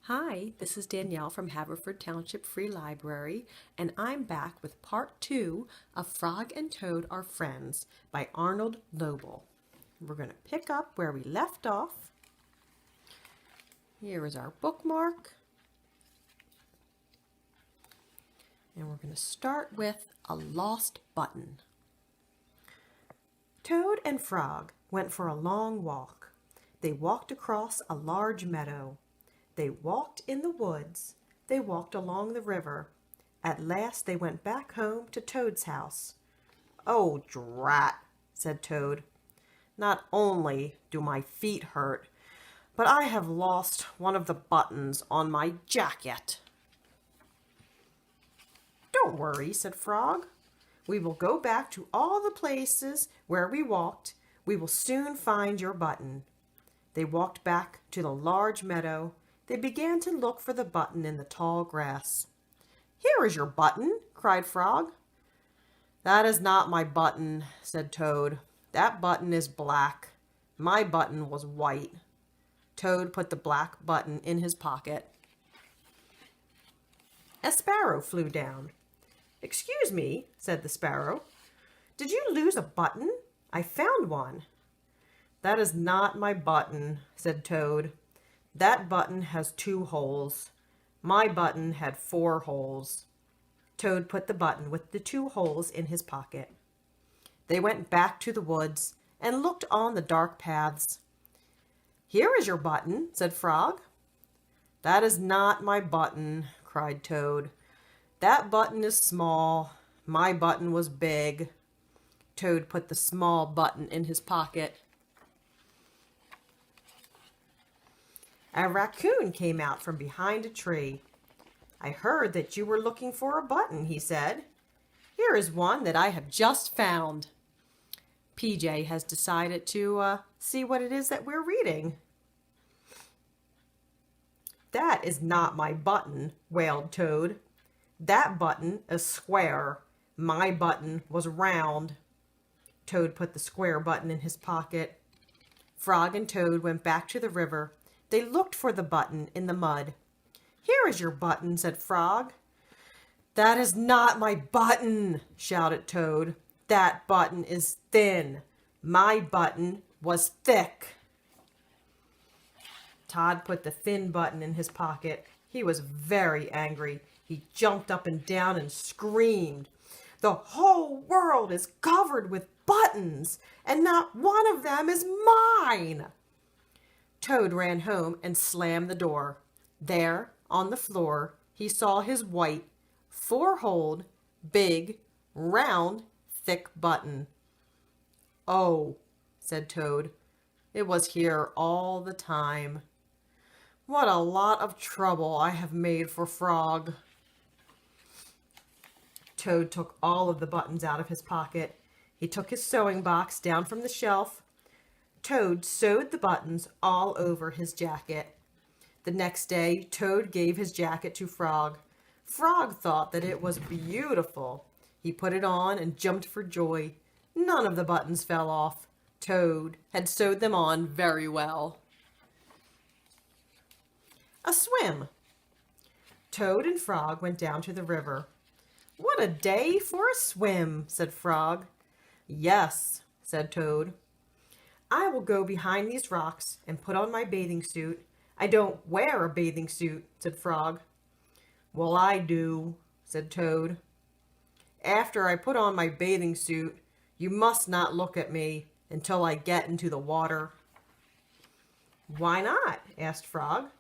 Hi, this is Danielle from Haverford Township Free Library, and I'm back with part 2 of Frog and Toad Are Friends by Arnold Lobel. We're going to pick up where we left off. Here is our bookmark. And we're going to start with a lost button. Toad and Frog went for a long walk. They walked across a large meadow. They walked in the woods. They walked along the river. At last they went back home to Toad's house. "Oh, drat," said Toad. "Not only do my feet hurt, but I have lost one of the buttons on my jacket." "Don't worry," said Frog. "We will go back to all the places where we walked. We will soon find your button." They walked back to the large meadow. They began to look for the button in the tall grass. "Here is your button," cried Frog. "That is not my button," said Toad. "That button is black. My button was white." Toad put the black button in his pocket. A sparrow flew down. "Excuse me," said the sparrow. "Did you lose a button? I found one." "That is not my button," said Toad. "That button has 2 holes. My button had 4 holes." Toad put the button with the 2 holes in his pocket. They went back to the woods and looked on the dark paths. "Here is your button," said Frog. "That is not my button," cried Toad. "That button is small. My button was big." Toad put the small button in his pocket. A raccoon came out from behind a tree. "I heard that you were looking for a button," he said. "Here is one that I have just found." PJ has decided to see what it is that we're reading. "That is not my button," wailed Toad. "That button is square. My button was round." Toad put the square button in his pocket. Frog and Toad went back to the river. They looked for the button in the mud. "Here is your button," said Frog. "That is not my button," shouted Toad. "That button is thin. My button was thick." Todd put the thin button in his pocket. He was very angry. He jumped up and down and screamed, "The whole world is covered with buttons, and not one of them is mine." Toad ran home and slammed the door. There, on the floor, he saw his white, 4-holed, big, round, thick button. "Oh," said Toad, "it was here all the time. What a lot of trouble I have made for Frog." Toad took all of the buttons out of his pocket. He took his sewing box down from the shelf. Toad sewed the buttons all over his jacket. The next day, Toad gave his jacket to Frog. Frog thought that it was beautiful. He put it on and jumped for joy. None of the buttons fell off. Toad had sewed them on very well. A swim. Toad and Frog went down to the river. "What a day for a swim," said Frog. "Yes," said Toad. "I will go behind these rocks and put on my bathing suit." "I don't wear a bathing suit," said Frog. "Well, I do," said Toad. "After I put on my bathing suit, you must not look at me until I get into the water." "Why not?" asked Frog.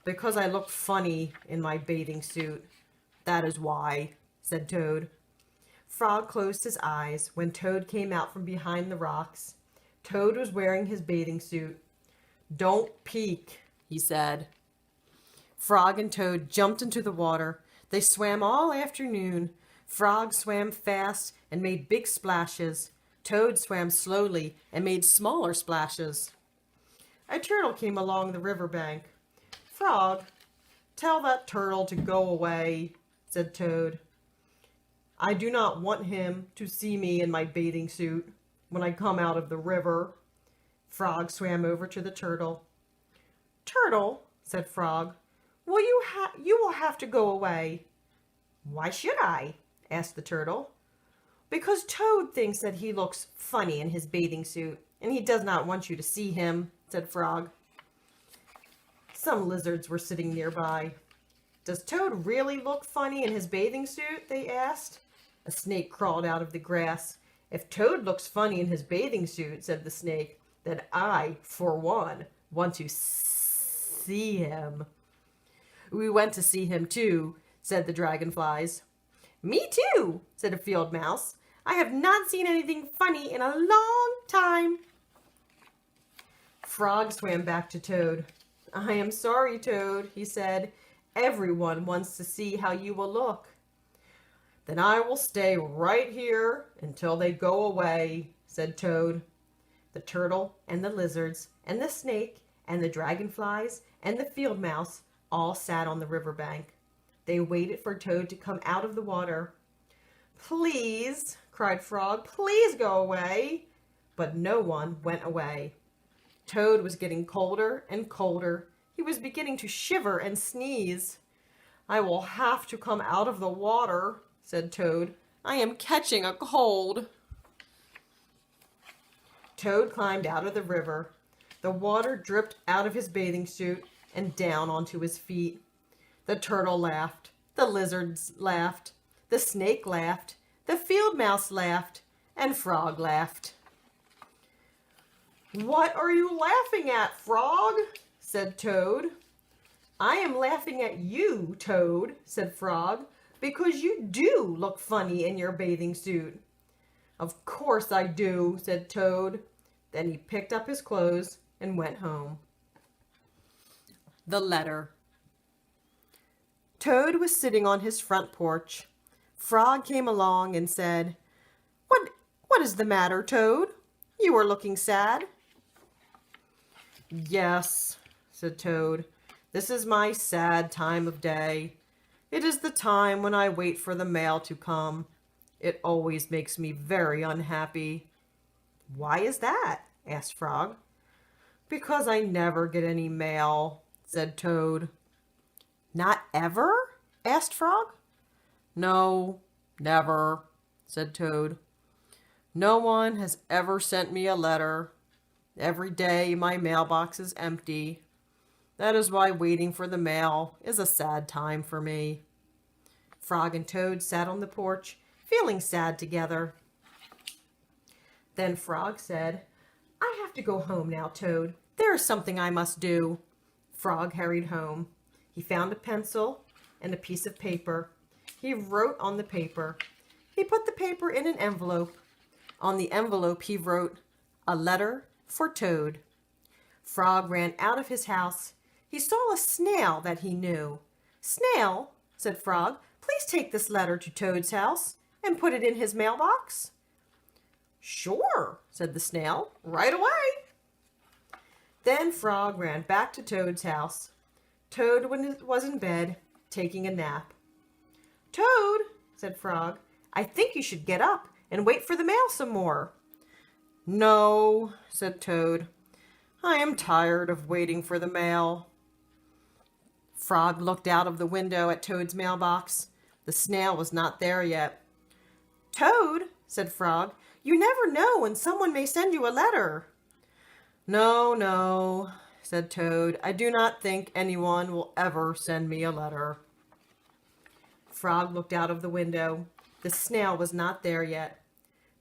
"Because I look funny in my bathing suit. That is why," said Toad. Frog closed his eyes when Toad came out from behind the rocks. Toad was wearing his bathing suit. "Don't peek," he said. Frog and Toad jumped into the water. They swam all afternoon. Frog swam fast and made big splashes. Toad swam slowly and made smaller splashes. A turtle came along the riverbank. "Frog, tell that turtle to go away," said Toad. "I do not want him to see me in my bathing suit when I come out of the river." Frog swam over to the turtle. "Turtle," said Frog, You will have to go away." "Why should I?" asked the turtle. "Because Toad thinks that he looks funny in his bathing suit, and he does not want you to see him," said Frog. Some lizards were sitting nearby. "Does Toad really look funny in his bathing suit?" they asked. A snake crawled out of the grass. "If Toad looks funny in his bathing suit," said the snake, "then I, for one, want to see him." "We went to see him too," said the dragonflies. "Me too," said a field mouse. "I have not seen anything funny in a long time." Frog swam back to Toad. "I am sorry, Toad," he said. "Everyone wants to see how you will look." "Then I will stay right here until they go away," said Toad. The turtle and the lizards and the snake and the dragonflies and the field mouse all sat on the riverbank. They waited for Toad to come out of the water. "Please," cried Frog, "please go away." But no one went away. Toad was getting colder and colder. He was beginning to shiver and sneeze. "I will have to come out of the water," said Toad. "I am catching a cold." Toad climbed out of the river. The water dripped out of his bathing suit and down onto his feet. The turtle laughed. The lizards laughed. The snake laughed. The field mouse laughed. And Frog laughed. "What are you laughing at, Frog?" said Toad. "I am laughing at you, Toad," said Frog, "because you do look funny in your bathing suit." "Of course I do," said Toad. Then he picked up his clothes and went home. The letter. Toad was sitting on his front porch. Frog came along and said, What is the matter, Toad? You are looking sad." "Yes," said Toad, "this is my sad time of day. It is the time when I wait for the mail to come. It always makes me very unhappy." "Why is that?" asked Frog. "Because I never get any mail," said Toad. "Not ever?" asked Frog. "No, never," said Toad. "No one has ever sent me a letter. Every day my mailbox is empty. That is why waiting for the mail is a sad time for me." Frog and Toad sat on the porch, feeling sad together. Then Frog said, "I have to go home now, Toad. There is something I must do." Frog hurried home. He found a pencil and a piece of paper. He wrote on the paper. He put the paper in an envelope. On the envelope he wrote, "A letter for Toad." Frog ran out of his house. He saw a snail that he knew. "Snail," said Frog, "please take this letter to Toad's house and put it in his mailbox." "Sure," said the snail, "right away." Then Frog ran back to Toad's house. Toad was in bed, taking a nap. "Toad," said Frog, "I think you should get up and wait for the mail some more." "No," said Toad, "I am tired of waiting for the mail." Frog looked out of the window at Toad's mailbox. The snail was not there yet. "Toad," said Frog, "you never know when someone may send you a letter." "No, no," said Toad, "I do not think anyone will ever send me a letter." Frog looked out of the window. The snail was not there yet.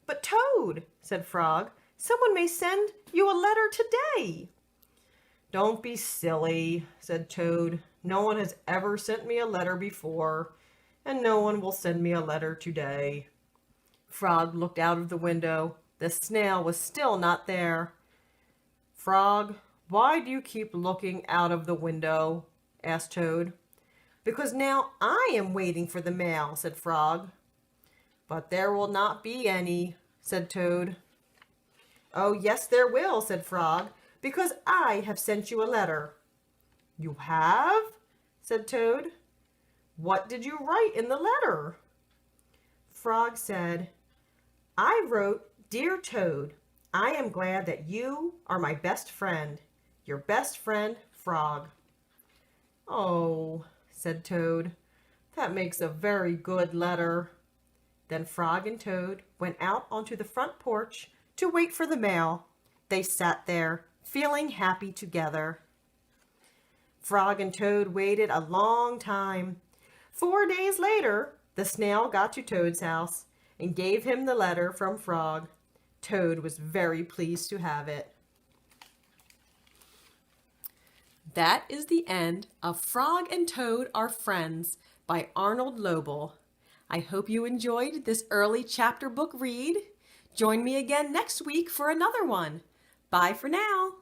"But Toad," said Frog, "someone may send you a letter today." "Don't be silly," said Toad. "No one has ever sent me a letter before, and no one will send me a letter today." Frog looked out of the window. The snail was still not there. "Frog, why do you keep looking out of the window?" asked Toad. "Because now I am waiting for the mail," said Frog. "But there will not be any," said Toad. "Oh, yes, there will," said Frog, "because I have sent you a letter." "You have?" said Toad. "What did you write in the letter?" Frog said, "I wrote, 'Dear Toad, I am glad that you are my best friend. Your best friend, Frog.'" "Oh," said Toad, "that makes a very good letter." Then Frog and Toad went out onto the front porch to wait for the mail. They sat there, feeling happy together. Frog and Toad waited a long time. 4 days later, the snail got to Toad's house and gave him the letter from Frog. Toad was very pleased to have it. That is the end of Frog and Toad Are Friends by Arnold Lobel. I hope you enjoyed this early chapter book read. Join me again next week for another one. Bye for now.